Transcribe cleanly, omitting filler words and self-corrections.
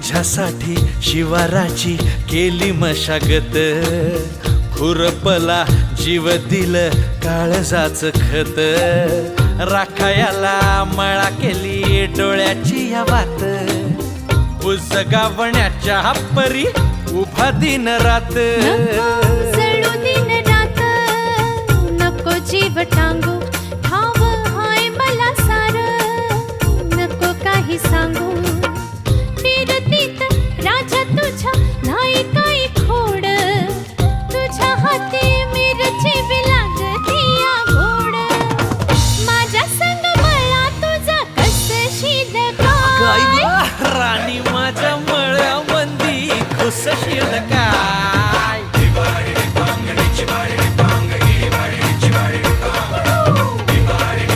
तुझ्यासाठी शिवाराची केली मशागत, खुरपला जीव दिल काळजाच खत, राखायाला मळा केली डोळ्याची या बात, बुजगावण्याच्या परी उभा दिन रात, नको जळू दिन रात, नको जीव टांगू